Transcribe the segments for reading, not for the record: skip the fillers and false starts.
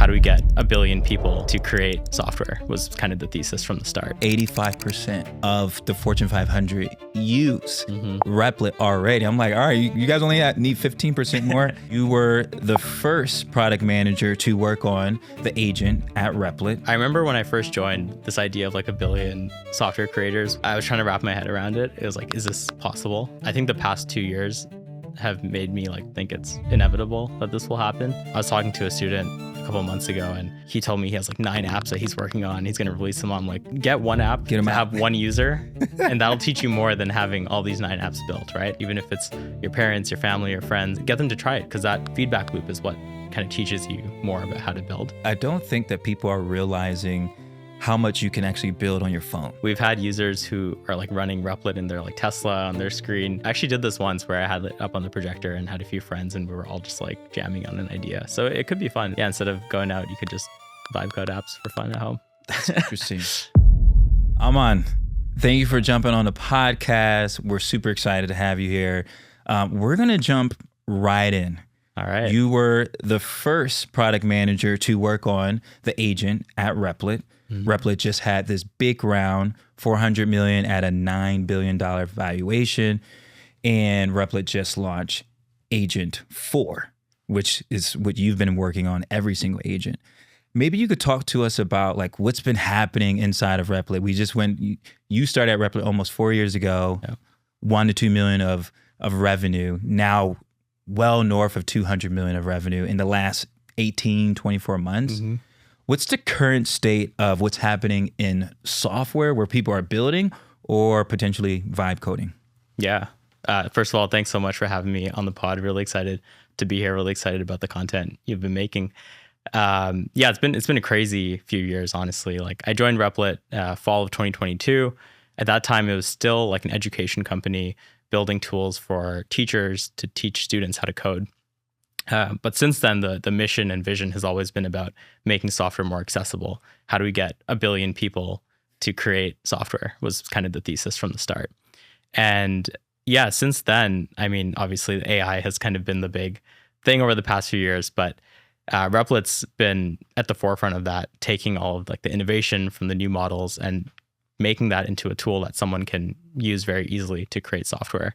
how do we get a billion people to create software was kind of the thesis from the start. 85% of the Fortune 500 use Replit already. I'm like, all right, you guys only need 15% more. You were the first product manager to work on the agent at Replit. I remember when I first joined, this idea of like a billion software creators, I was trying to wrap my head around it. It was like, is this possible? I think the past 2 years have made me like think it's inevitable that this will happen. I was talking to a student a couple of months ago and he told me he has like 9 apps that he's working on. He's going to release them. I'm like, get one app to have one user and that'll teach you more than having all these 9 apps built, right? Even if it's your parents, your family, your friends, get them to try it because that feedback loop is what kind of teaches you more about how to build. I don't think that people are realizing how much you can actually build on your phone. We've had users who are like running Replit in their like Tesla on their screen. I actually did this once where I had it up on the projector and had a few friends and we were all just like jamming on an idea. So it could be fun. Yeah, instead of going out, you could just vibe code apps for fun at home. That's interesting. Aman, thank you for jumping on the podcast. We're super excited to have you here. We're gonna jump right in. All right. You were the first product manager to work on the agent at Replit. Replit just had this big round, $400 million at a $9 billion valuation. And Replit just launched Agent 4, which is what you've been working on, every single agent. Maybe you could talk to us about like what's been happening inside of Replit. You started at Replit almost 4 years ago, 1 to 2 million of revenue, now well north of 200 million of revenue in the last 18, 24 months. What's the current state of what's happening in software where people are building or potentially vibe coding? Yeah. First of all, thanks so much for having me on the pod. Really excited to be here. Really excited about the content you've been making. It's been a crazy few years, honestly. Like I joined Replit fall of 2022. At that time, it was still like an education company building tools for teachers to teach students how to code. But since then, the mission and vision has always been about making software more accessible. How do we get a billion people to create software was kind of the thesis from the start. And yeah, since then, I mean, obviously the AI has kind of been the big thing over the past few years, but Replit's been at the forefront of that, taking all of like the innovation from the new models and making that into a tool that someone can use very easily to create software.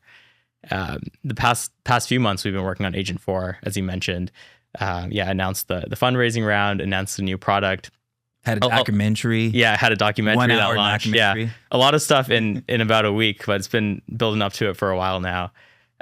The past few months, we've been working on Agent 4, as you mentioned. Announced the fundraising round, announced the new product. Had a documentary. Had a documentary that launched. Yeah, a lot of stuff in about a week, but it's been building up to it for a while now.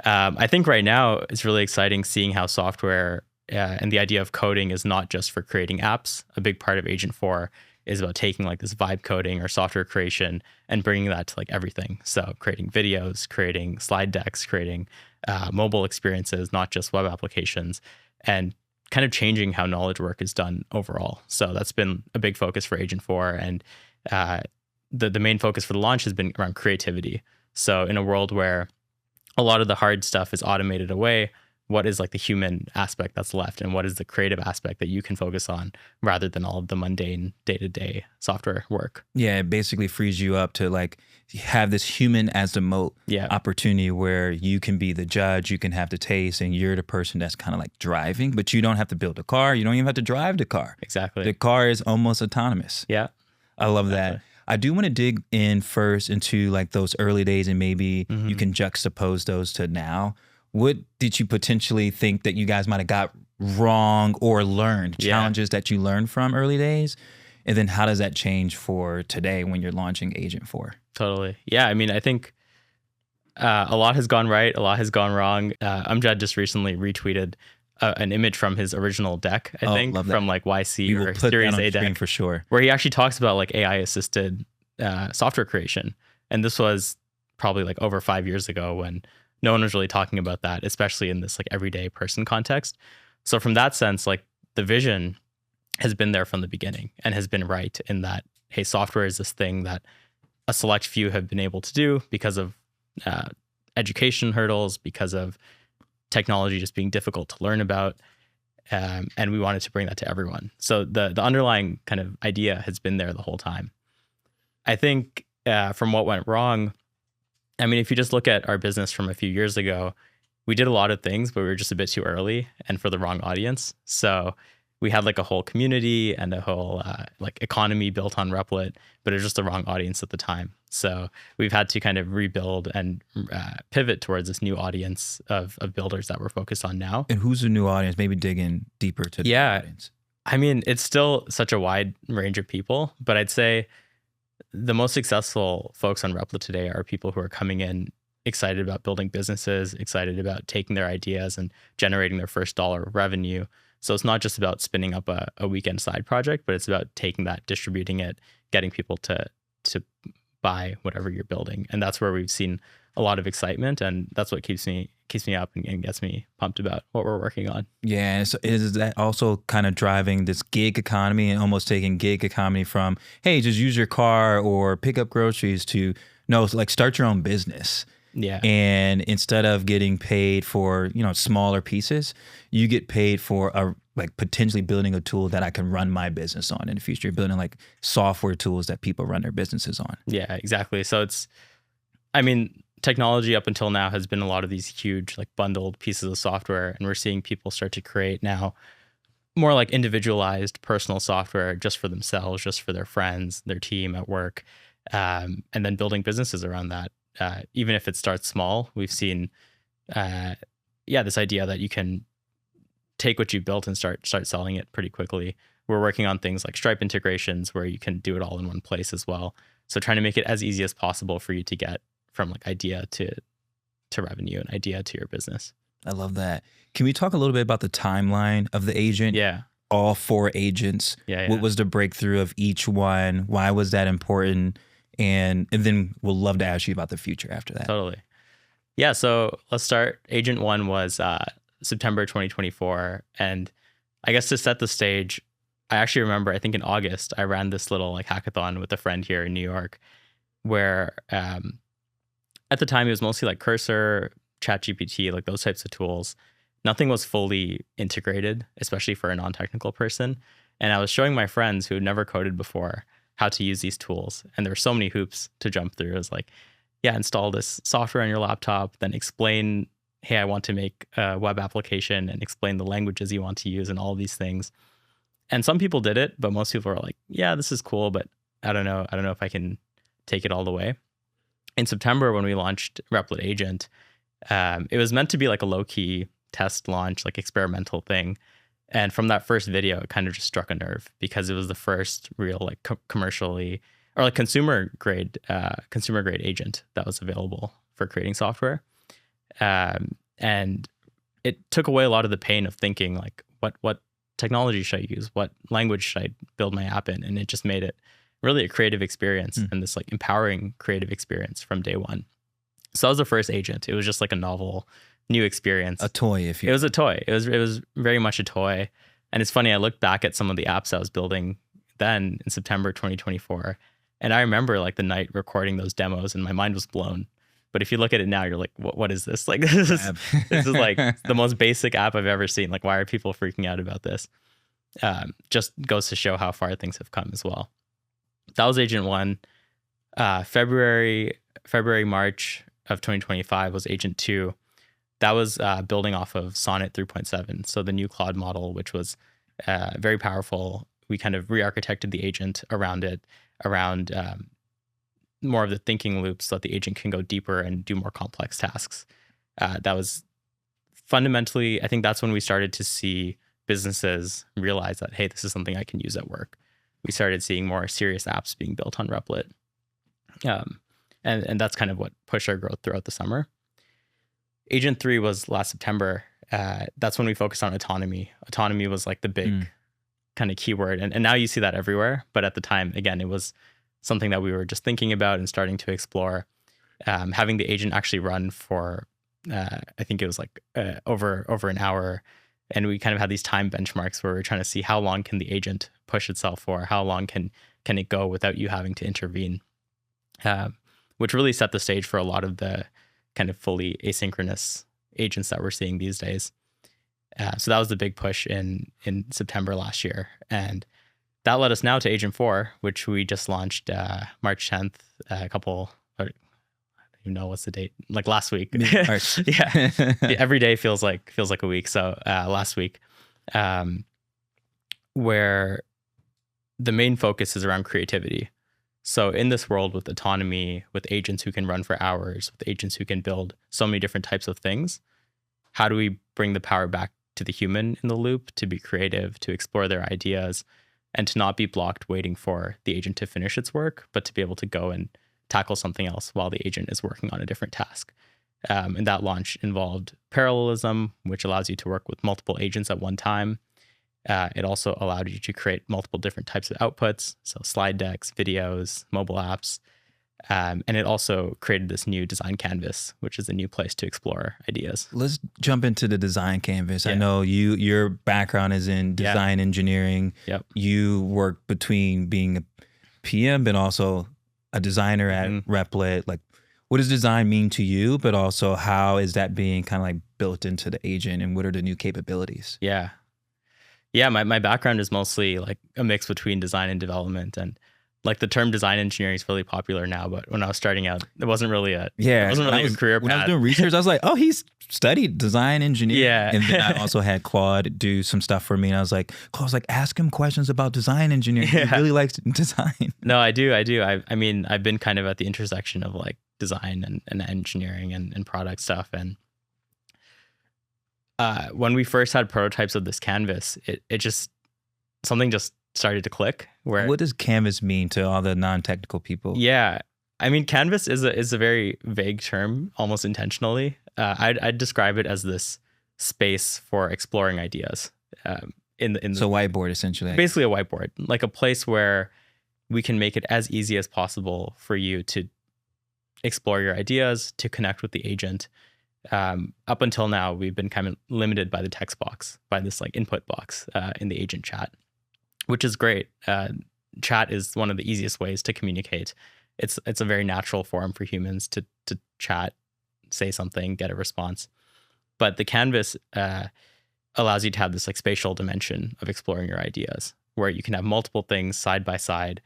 I think right now it's really exciting seeing how software and the idea of coding is not just for creating apps. A big part of Agent 4 is about taking like this vibe coding or software creation and bringing that to like everything. So creating videos, creating slide decks, creating mobile experiences, not just web applications, and kind of changing how knowledge work is done overall. So that's been a big focus for Agent 4. And the main focus for the launch has been around creativity. So in a world where a lot of the hard stuff is automated away, what is like the human aspect that's left and what is the creative aspect that you can focus on rather than all of the mundane day-to-day software work? Yeah, it basically frees you up to like have this human as the moat opportunity where you can be the judge, you can have the taste, and you're the person that's kind of like driving, but you don't have to build a car. You don't even have to drive the car. Exactly. The car is almost autonomous. Yeah. I love that. I do want to dig in first into like those early days and maybe you can juxtapose those to now. What did you potentially think that you guys might have got wrong or learned, challenges that you learned from early days? And then how does that change for today when you're launching Agent 4? Totally. Yeah, I mean, I think a lot has gone right, a lot has gone wrong. Amjad just recently retweeted an image from his original deck, I think, from like YC or Series A deck, for sure, where he actually talks about like AI-assisted software creation. And this was probably like over 5 years ago when no one was really talking about that, especially in this like everyday person context. So from that sense, like the vision has been there from the beginning and has been right in that, hey, software is this thing that a select few have been able to do because of education hurdles, because of technology just being difficult to learn about. And we wanted to bring that to everyone. So the underlying kind of idea has been there the whole time. I think from what went wrong, I mean, if you just look at our business from a few years ago, we did a lot of things, but we were just a bit too early and for the wrong audience. So we had like a whole community and a whole like economy built on Replit, but it was just the wrong audience at the time. So we've had to kind of rebuild and pivot towards this new audience of builders that we're focused on now. And who's the new audience? Maybe dig in deeper to the audience. I mean, it's still such a wide range of people, but I'd say the most successful folks on Replit today are people who are coming in excited about building businesses, excited about taking their ideas and generating their first dollar of revenue. So it's not just about spinning up a weekend side project, but it's about taking that, distributing it, getting people to buy whatever you're building. And that's where we've seen a lot of excitement, and that's what keeps me up and gets me pumped about what we're working on. Yeah, so is that also kind of driving this gig economy and almost taking gig economy from, hey, just use your car or pick up groceries to, no, like start your own business. Yeah. And instead of getting paid for, smaller pieces, you get paid for like potentially building a tool that I can run my business on in the future, building like software tools that people run their businesses on. Yeah, exactly. So technology up until now has been a lot of these huge like bundled pieces of software, and we're seeing people start to create now more like individualized personal software just for themselves, just for their friends, their team at work, and then building businesses around that. Even if it starts small, we've seen, this idea that you can take what you built and start selling it pretty quickly. We're working on things like Stripe integrations where you can do it all in one place as well. So trying to make it as easy as possible for you to get from like idea to revenue and idea to your business. I love that. Can we talk a little bit about the timeline of the agent? Yeah. All 4 agents. Yeah. What was the breakthrough of each one? Why was that important? And then we'll love to ask you about the future after that. Totally. Yeah. So let's start. Agent 1 was September 2024. And I guess to set the stage, I actually remember, I think in August, I ran this little like hackathon with a friend here in New York where at the time it was mostly like Cursor, ChatGPT, like those types of tools. Nothing was fully integrated, especially for a non-technical person. And I was showing my friends who had never coded before how to use these tools. And there were so many hoops to jump through. It was like, install this software on your laptop, then explain, hey, I want to make a web application, and explain the languages you want to use and all these things. And some people did it, but most people were like, yeah, this is cool, but I don't know if I can take it all the way. In September, when we launched Replit Agent, it was meant to be like a low-key test launch, like experimental thing. And from that first video, it kind of just struck a nerve because it was the first real like commercially or like consumer grade agent that was available for creating software. And it took away a lot of the pain of thinking like, what technology should I use? What language should I build my app in? And it just made it really a creative experience and this like empowering creative experience from day one. So that was the first agent. It was just like a novel, new experience. A toy, if you. It was a toy. It was very much a toy. And it's funny, I looked back at some of the apps I was building then in September 2024. And I remember like the night recording those demos and my mind was blown. But if you look at it now, you're like, what is this? Like, this is like the most basic app I've ever seen. Like, why are people freaking out about this? Just goes to show how far things have come as well. That was Agent 1. February, March of 2025 was Agent 2. That was building off of Sonnet 3.7. So the new Claude model, which was very powerful. We kind of re-architected the agent around more of the thinking loops so that the agent can go deeper and do more complex tasks. That was fundamentally, I think that's when we started to see businesses realize that, hey, this is something I can use at work. We started seeing more serious apps being built on Replit. And that's kind of what pushed our growth throughout the summer. Agent 3 was last September. That's when we focused on autonomy. Autonomy was like the big kind of keyword. And now you see that everywhere. But at the time, again, it was something that we were just thinking about and starting to explore. Having the agent actually run for, I think it was like over an hour. And we kind of had these time benchmarks where we're trying to see how long can the agent push itself for, how long can it go without you having to intervene, which really set the stage for a lot of the kind of fully asynchronous agents that we're seeing these days. So that was the big push in September last year. And that led us now to Agent 4, which we just launched March 10th, I don't even know what's the date, like last week. Yeah. Every day feels like a week. So last week, where the main focus is around creativity. So in this world with autonomy, with agents who can run for hours, with agents who can build so many different types of things, how do we bring the power back to the human in the loop to be creative, to explore their ideas, and to not be blocked waiting for the agent to finish its work, but to be able to go and tackle something else while the agent is working on a different task. And that launch involved parallelism, which allows you to work with multiple agents at one time. It also allowed you to create multiple different types of outputs, so slide decks, videos, mobile apps. And it also created this new design canvas, which is a new place to explore ideas. Let's jump into the design canvas. Yeah. I know your background is in design engineering. Yep. You work between being a PM, but also a designer at Replit. Like, what does design mean to you? But also, how is that being kind of like built into the agent, and what are the new capabilities? Yeah. My background is mostly like a mix between design and development, and like the term design engineering is really popular now, but when I was starting out, it wasn't really a career path. When I was doing research, I was like, oh, he's studied design engineering. Yeah. And then I also had Claude do some stuff for me, and I was like, ask him questions about design engineering. Yeah. He really likes design. No, I do. I mean, I've been kind of at the intersection of like design and engineering and product stuff. And when we first had prototypes of this canvas, something just started to click. What does canvas mean to all the non-technical people? Yeah, I mean, canvas is a very vague term, almost intentionally. I'd describe it as this space for exploring ideas. So whiteboard, essentially. Basically a whiteboard, like a place where we can make it as easy as possible for you to explore your ideas, to connect with the agent. Up until now, we've been kind of limited by the text box, by this like input box in the agent chat, which is great. Chat is one of the easiest ways to communicate. It's a very natural form for humans to chat, say something, get a response. But the canvas allows you to have this like spatial dimension of exploring your ideas, where you can have multiple things side by side.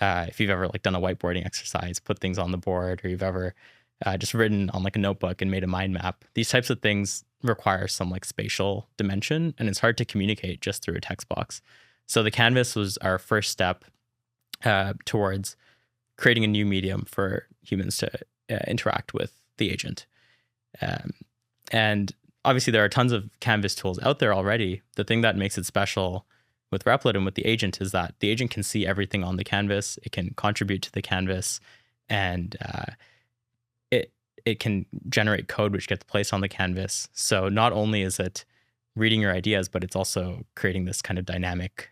If you've ever like done a whiteboarding exercise, put things on the board, or you've ever just written on like a notebook and made a mind map, these types of things require some like spatial dimension, and it's hard to communicate just through a text box. So the canvas was our first step towards creating a new medium for humans to interact with the agent. And obviously there are tons of canvas tools out there already. The thing that makes it special with Replit and with the agent is that the agent can see everything on the canvas. It can contribute to the canvas, and it can generate code which gets placed on the canvas. So not only is it reading your ideas, but it's also creating this kind of dynamic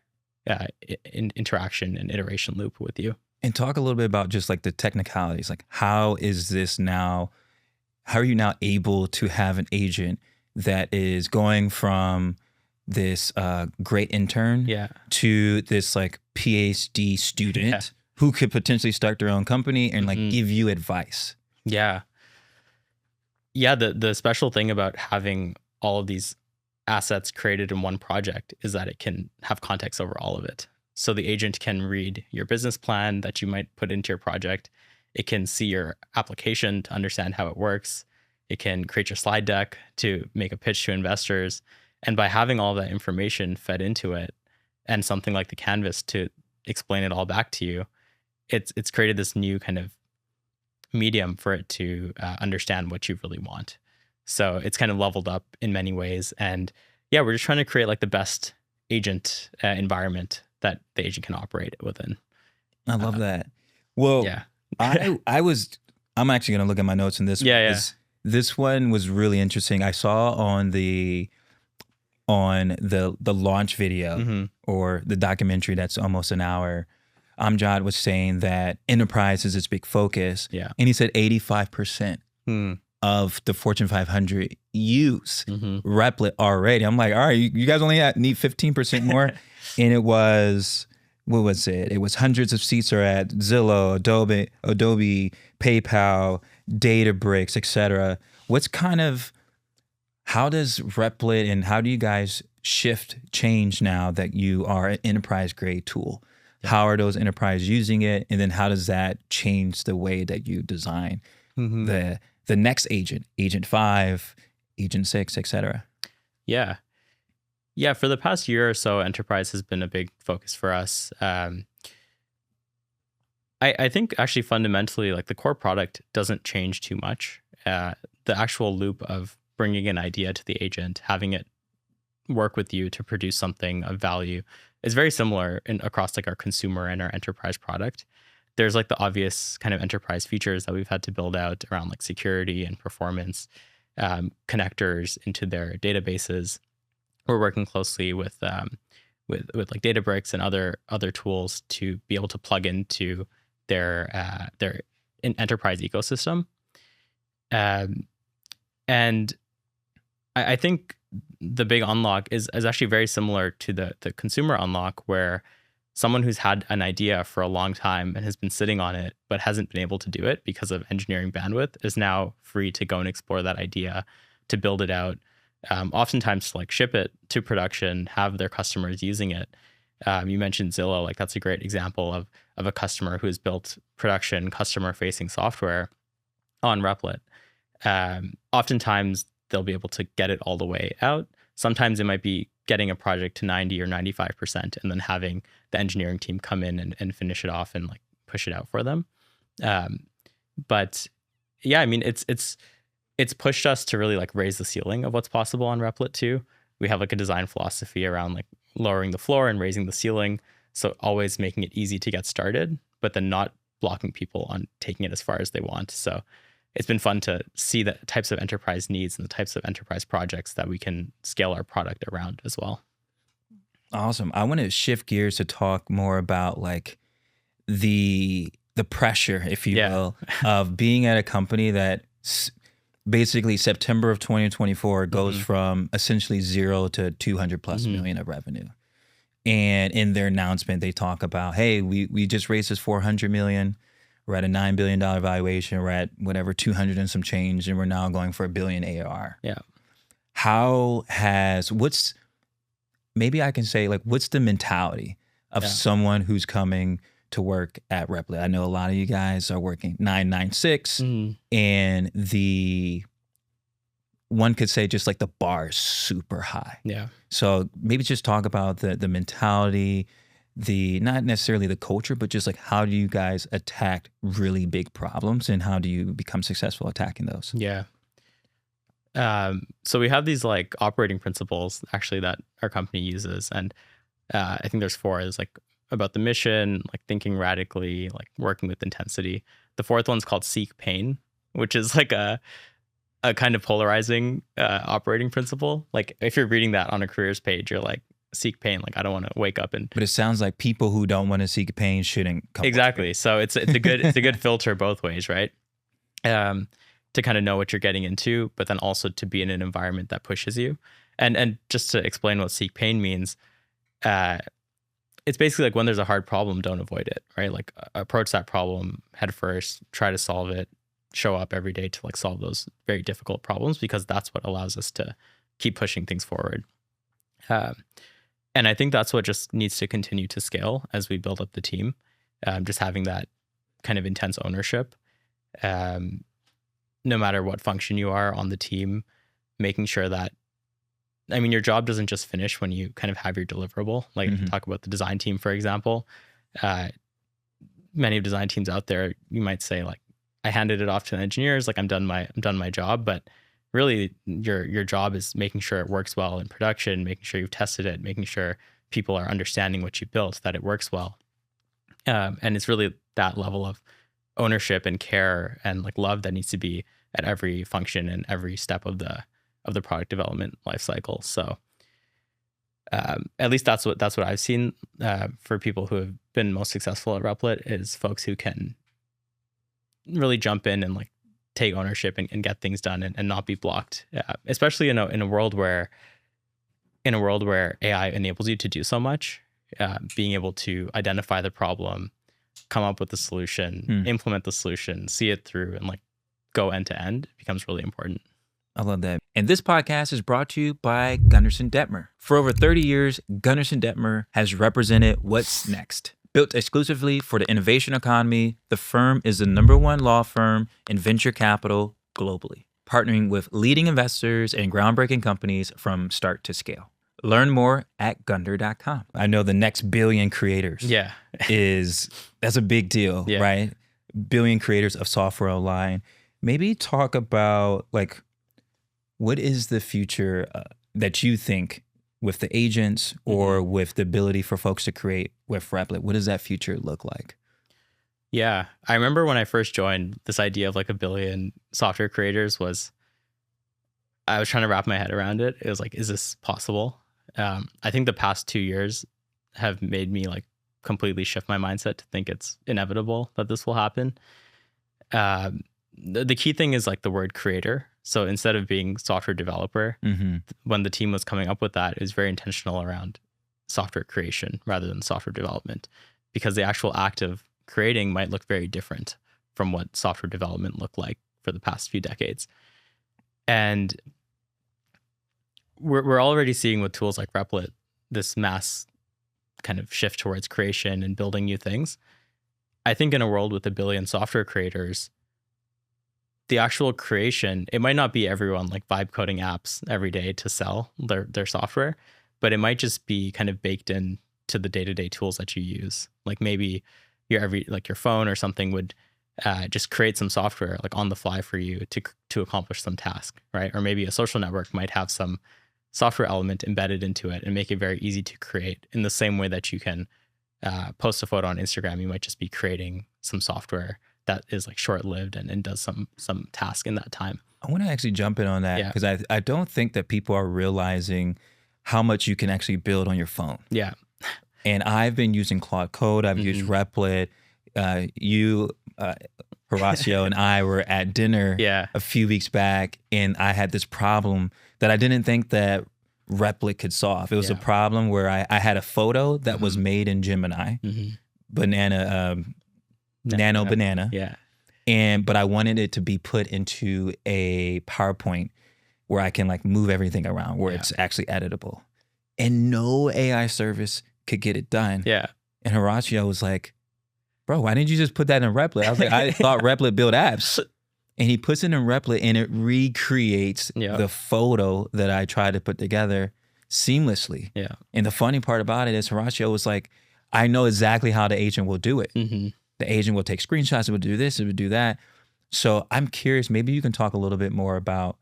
interaction and iteration loop with you. And talk a little bit about just like the technicalities. Like, how are you now able to have an agent that is going from this great intern to this like PhD student who could potentially start their own company and like give you advice? Yeah. The special thing about having all of these assets created in one project is that it can have context over all of it. So the agent can read your business plan that you might put into your project. It can see your application to understand how it works. It can create your slide deck to make a pitch to investors. And by having all that information fed into it and something like the canvas to explain it all back to you, it's created this new kind of medium for it to understand what you really want. So it's kind of leveled up in many ways. And yeah, we're just trying to create like the best agent environment that the agent can operate within. I love that. Well, I'm actually going to look at my notes in this one. This one was really interesting. I saw on the launch video or the documentary that's almost an hour, Amjad was saying that enterprise is its big focus. Yeah. And he said 85% of the Fortune 500 use Replit already. I'm like, all right, you guys only need 15% more. And it was, what was it? It was hundreds of seats are at Zillow, Adobe, PayPal, Databricks, etc. How does Replit and how do you guys change now that you are an enterprise grade tool? Yeah. How are those enterprises using it? And then how does that change the way that you design the next agent 5, agent 6, etc.? Yeah, Yeah, for the past year or so, enterprise has been a big focus for us. I think actually fundamentally, like the core product doesn't change too much. The actual loop of bringing an idea to the agent, having it work with you to produce something of value is very similar across like our consumer and our enterprise product. There's like the obvious kind of enterprise features that we've had to build out around like security and performance, connectors into their databases. We're working closely with like Databricks and other tools to be able to plug into their enterprise ecosystem. And I think the big unlock is actually very similar to the consumer unlock, where someone who's had an idea for a long time and has been sitting on it but hasn't been able to do it because of engineering bandwidth is now free to go and explore that idea, to build it out, oftentimes to like ship it to production, have their customers using it. You mentioned Zillow, like that's a great example of a customer who has built production customer-facing software on Replit. Oftentimes they'll be able to get it all the way out. Sometimes it might be getting a project to 90 or 95% and then having the engineering team come in and finish it off and like push it out for them. But yeah, I mean, it's pushed us to really like raise the ceiling of what's possible on Replit too. We have like a design philosophy around like lowering the floor and raising the ceiling. So always making it easy to get started, but then not blocking people on taking it as far as they want. So it's been fun to see the types of enterprise needs and the types of enterprise projects that we can scale our product around as well. Awesome. I want to shift gears to talk more about like the pressure, if you will, of being at a company that basically September of 2024 goes from essentially 0 to 200 plus million of revenue. And in their announcement, they talk about, hey, we just raised this 400 million. We're at a $9 billion valuation. We're at whatever 200 and some change, and we're now going for $1 billion ARR. Yeah. Maybe I can say, like, what's the mentality of someone who's coming to work at Replit? I know a lot of you guys are working 996, and one could say just like the bar is super high. Yeah. So maybe just talk about the mentality, not necessarily the culture, but just like how do you guys attack really big problems and how do you become successful attacking those? Yeah. So we have these like operating principles actually that our company uses. And I think there's 4. It's like about the mission, like thinking radically, like working with intensity. The 4th one's called seek pain, which is like a kind of polarizing operating principle. Like if you're reading that on a careers page, you're like, seek pain. Like I don't want to wake up and. But it sounds like people who don't want to seek pain shouldn't come. Exactly. So it's a good filter both ways, right? To kind of know what you're getting into, but then also to be in an environment that pushes you. And just to explain what seek pain means, it's basically like when there's a hard problem, don't avoid it, right? Like approach that problem head first, try to solve it, show up every day to like solve those very difficult problems, because that's what allows us to keep pushing things forward. And I think that's what just needs to continue to scale as we build up the team. Just having that kind of intense ownership, no matter what function you are on the team, making sure that, I mean, your job doesn't just finish when you kind of have your deliverable. Like talk about the design team, for example. Many design teams out there, you might say like, I handed it off to the engineers, like I'm done my job, but really your job is making sure it works well in production, making sure you've tested it, making sure people are understanding what you built, that it works well. And it's really that level of ownership and care and like love that needs to be at every function and every step of the product development lifecycle. So at least that's what I've seen for people who have been most successful at Replit, is folks who can really jump in and like take ownership and get things done and not be blocked, especially in a world where AI enables you to do so much. Being able to identify the problem, come up with the solution, implement the solution, see it through, and like go end to end becomes really important. I love that. And this podcast is brought to you by Gunderson Detmer. For over 30 years, Gunderson Detmer has represented what's next. Built exclusively for the innovation economy, the firm is the #1 law firm in venture capital globally, partnering with leading investors and groundbreaking companies from start to scale. Learn more at Gunder.com. I know the next billion creators Yeah. that's a big deal, Yeah. right? Billion creators of software online. Maybe talk about like, what is the future that you think with the agents or with the ability for folks to create with Replit? What does that future look like? Yeah. I remember when I first joined, this idea of like a billion software creators I was trying to wrap my head around it. It was like, is this possible? I think the past 2 years have made me like completely shift my mindset to think it's inevitable that this will happen. The key thing is like the word creator. So instead of being software developer, when the team was coming up with that, it was very intentional around software creation rather than software development, because the actual act of creating might look very different from what software development looked like for the past few decades. And we're already seeing with tools like Replit this mass kind of shift towards creation and building new things. I think in a world with a billion software creators, the actual creation, it might not be everyone like vibe coding apps every day to sell their software, but it might just be kind of baked in to the day-to-day tools that you use. Like maybe your phone or something would just create some software like on the fly for you to accomplish some task, right? Or maybe a social network might have some software element embedded into it and make it very easy to create. In the same way that you can post a photo on Instagram, you might just be creating some software that is like short-lived and does some task in that time. I want to actually jump in on that because I don't think that people are realizing how much you can actually build on your phone. Yeah. And I've been using Claude Code. I've used Replit. Horacio and I were at dinner a few weeks back, and I had this problem that I didn't think that Replit could solve. It was a problem where I had a photo that was made in Gemini, Nano Banana. Yeah. But I wanted it to be put into a PowerPoint where I can like move everything around, where it's actually editable. And no AI service could get it done. Yeah. And Horacio was like, bro, why didn't you just put that in Replit? I was like, I thought Replit built apps. And he puts it in Replit and it recreates the photo that I tried to put together seamlessly. Yeah. And the funny part about it is Horacio was like, I know exactly how the agent will do it. The agent will take screenshots, it will do this, it will do that. So I'm curious, maybe you can talk a little bit more about,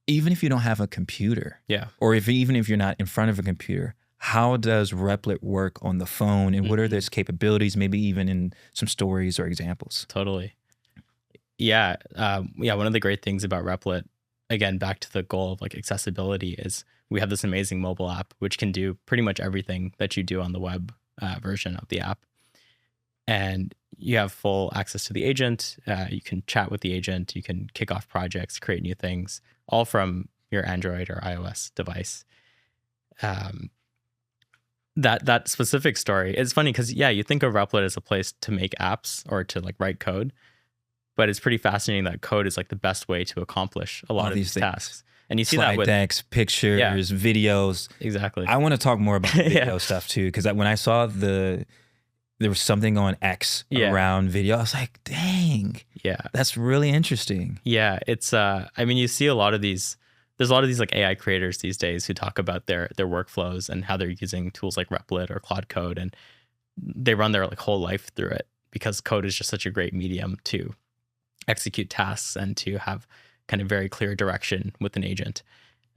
even if you don't have a computer, or even if you're not in front of a computer, how does Replit work on the phone, and what are its capabilities, maybe even in some stories or examples? Totally. Yeah. One of the great things about Replit, again, back to the goal of like accessibility, is we have this amazing mobile app, which can do pretty much everything that you do on the web version of the app. And you have full access to the agent. You can chat with the agent. You can kick off projects, create new things, all from your Android or iOS device. That specific story, it's funny because you think of Replit as a place to make apps or to like write code, but it's pretty fascinating that code is like the best way to accomplish a lot of these tasks. And you see slide that with decks, pictures, videos. Exactly. I want to talk more about video stuff too, because when I saw there was something on X around video, I was like, dang, that's really interesting. Yeah, it's I mean, you see there's a lot of these like AI creators these days who talk about their workflows and how they're using tools like Replit or Claude Code, and they run their like whole life through it because code is just such a great medium to execute tasks and to have kind of very clear direction with an agent.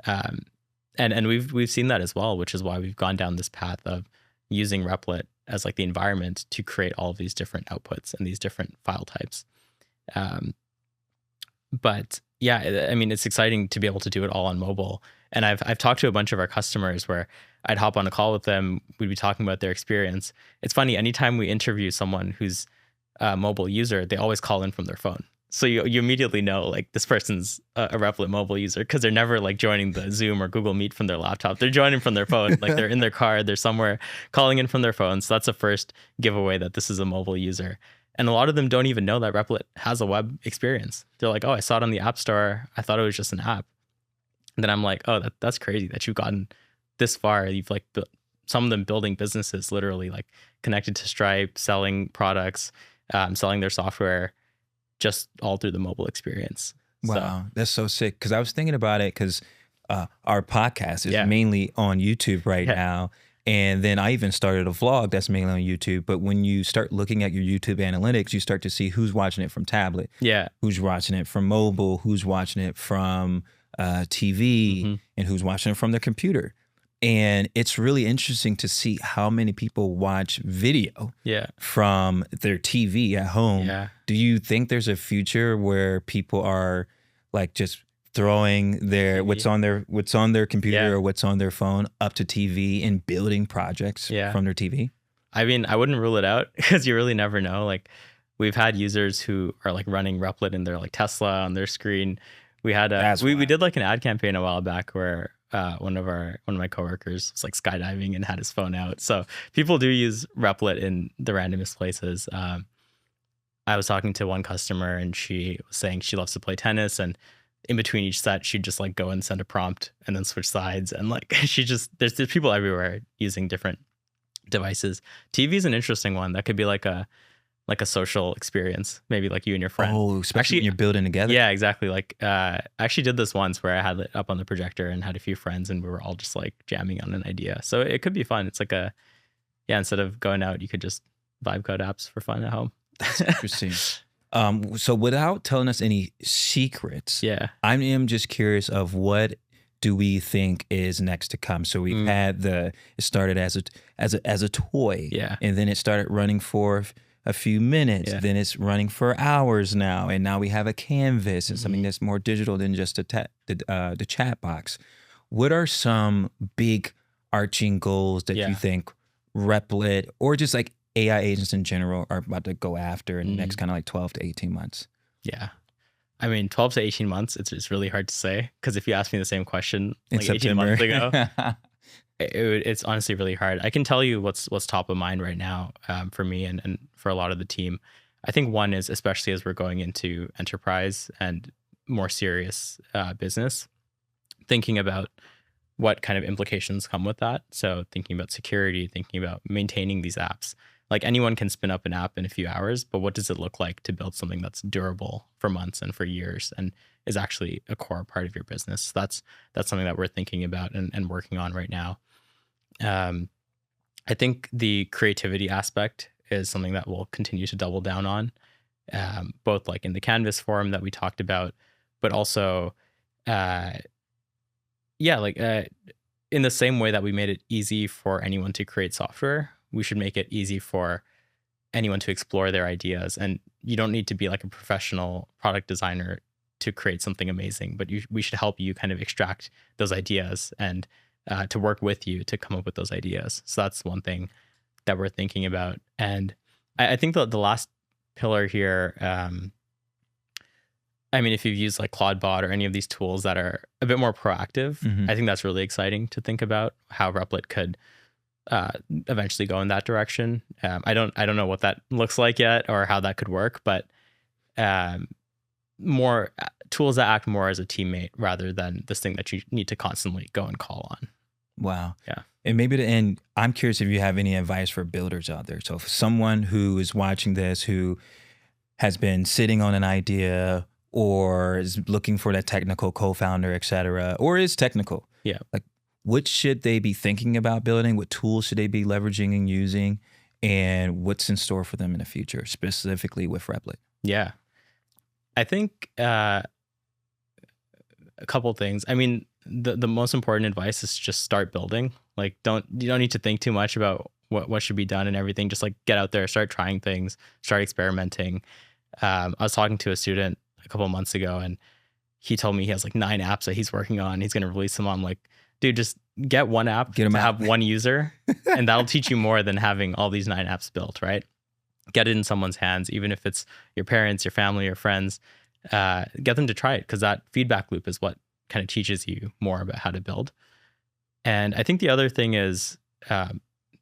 And we've seen that as well, which is why we've gone down this path of using Replit as like the environment to create all of these different outputs and these different file types. But yeah, I mean, it's exciting to be able to do it all on mobile. And I've talked to a bunch of our customers where I'd hop on a call with them. We'd be talking about their experience. It's funny, anytime we interview someone who's a mobile user, they always call in from their phone. So you immediately know like this person's a Replit mobile user because they're never like joining the Zoom or Google Meet from their laptop. They're joining from their phone. Like they're in their car, they're somewhere calling in from their phone. So that's the first giveaway that this is a mobile user. And a lot of them don't even know that Replit has a web experience. They're like, oh, I saw it on the App Store. I thought it was just an app. And then I'm like, oh, that's crazy that you've gotten this far. You've like some of them building businesses literally like connected to Stripe, selling products, selling their software, just all through the mobile experience. Wow, that's so sick. Because I was thinking about it because our podcast is Yeah. mainly on YouTube right now. And then I even started a vlog that's mainly on YouTube. But when you start looking at your YouTube analytics, you start to see who's watching it from tablet, who's watching it from mobile, who's watching it from TV, and who's watching it from their computer. And it's really interesting to see how many people watch video from their TV at home. Do you think there's a future where people are like just throwing their what's on their computer or what's on their phone up to TV and building projects from their TV? I mean, I wouldn't rule it out because you really never know. Like, we've had users who are like running Replit in their like Tesla on their screen. We had we did like an ad campaign a while back where one of my coworkers was like skydiving and had his phone out. So people do use Replit in the randomest places. I was talking to one customer and she was saying she loves to play tennis, and in between each set, she'd just like go and send a prompt and then switch sides. And like, there's people everywhere using different devices. TV is an interesting one. That could be like a social experience, maybe like you and your friend. Oh, especially when you're building together. Yeah, exactly. Like, I actually did this once where I had it up on the projector and had a few friends and we were all just like jamming on an idea. So it could be fun. It's like instead of going out, you could just vibe code apps for fun at home. That's interesting. So without telling us any secrets, I am just curious of what do we think is next to come. So we've had it started as a toy, and then it started running for a few minutes. Then it's running for hours now, and now we have a canvas and something that's more digital than just the chat box. What are some big arching goals that you think Replit or just like AI agents in general are about to go after in the next kind of like 12 to 18 months? Yeah. I mean, 12 to 18 months, it's really hard to say, because if you asked me the same question in like September. 18 months ago, it's honestly really hard. I can tell you what's top of mind right now for me and for a lot of the team. I think one is, especially as we're going into enterprise and more serious business, thinking about what kind of implications come with that. So thinking about security, thinking about maintaining these apps. Like, anyone can spin up an app in a few hours, but what does it look like to build something that's durable for months and for years and is actually a core part of your business? So that's something that we're thinking about and working on right now. I think the creativity aspect is something that we'll continue to double down on, both like in the Canvas forum that we talked about, but also, in the same way that we made it easy for anyone to create software, we should make it easy for anyone to explore their ideas. And you don't need to be like a professional product designer to create something amazing, but we should help you kind of extract those ideas and to work with you to come up with those ideas. So that's one thing that we're thinking about. And I think the last pillar here, I mean, if you've used like Claudebot or any of these tools that are a bit more proactive, I think that's really exciting to think about how Replit could eventually go in that direction. I don't know what that looks like yet or how that could work, but more tools that act more as a teammate rather than this thing that you need to constantly go and call on. Wow. Yeah. And maybe to end, I'm curious if you have any advice for builders out there. So if someone who is watching this, who has been sitting on an idea or is looking for that technical co-founder, et cetera, or is technical. Yeah. Like, what should they be thinking about building? What tools should they be leveraging and using? And what's in store for them in the future, specifically with Replit? Yeah. I think a couple things. I mean, the most important advice is just start building. Like, you don't need to think too much about what should be done and everything. Just like get out there, start trying things, start experimenting. I was talking to a student a couple of months ago, and he told me he has like 9 apps that he's working on. He's going to release them. I'm like, dude, just get one app to have one user, and that'll teach you more than having all these 9 apps built, right? Get it in someone's hands, even if it's your parents, your family, your friends. Get them to try it, because that feedback loop is what kind of teaches you more about how to build. And I think the other thing is,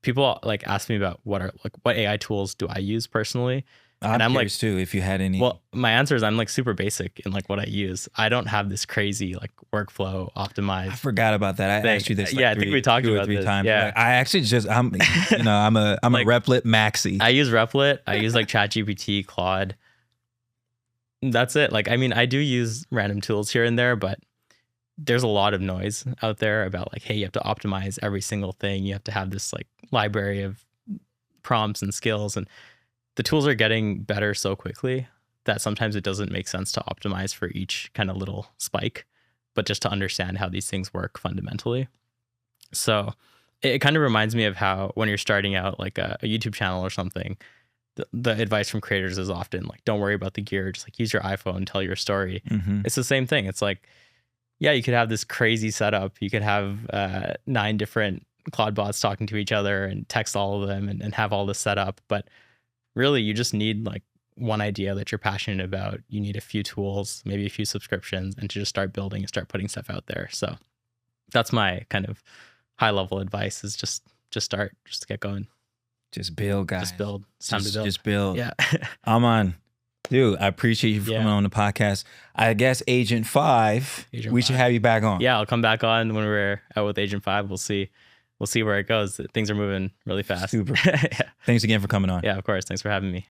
people like ask me about what AI tools do I use personally. I'm curious too, if you had any. Well, my answer is I'm like super basic in like what I use. I don't have this crazy like workflow optimized. I forgot about that. I asked you this. Like I think we talked about 3 this. times. Yeah, like, I actually just I'm like, a Replit maxi. I use Replit. I use like ChatGPT, Claude. That's it. Like, I mean, I do use random tools here and there, but there's a lot of noise out there about like, hey, you have to optimize every single thing. You have to have this like library of prompts and skills, and the tools are getting better so quickly that sometimes it doesn't make sense to optimize for each kind of little spike, but just to understand how these things work fundamentally. So it kind of reminds me of how when you're starting out like a YouTube channel or something, the advice from creators is often like, don't worry about the gear, just like use your iPhone, tell your story. It's the same thing. It's like, yeah, you could have this crazy setup. You could have 9 different Claude bots talking to each other and text all of them and have all this set up. But really, you just need like one idea that you're passionate about. You need a few tools, maybe a few subscriptions, and to just start building and start putting stuff out there. So that's my kind of high level advice, is just start, just get going. Just build, guys. Just build. It's time to build. Just build. Yeah. Aman, dude, I appreciate you for coming on the podcast. I guess Agent 5, we should have you back on. Yeah, I'll come back on when we're out with Agent 5. We'll see where it goes. Things are moving really fast. Super. Yeah. Thanks again for coming on. Yeah, of course. Thanks for having me.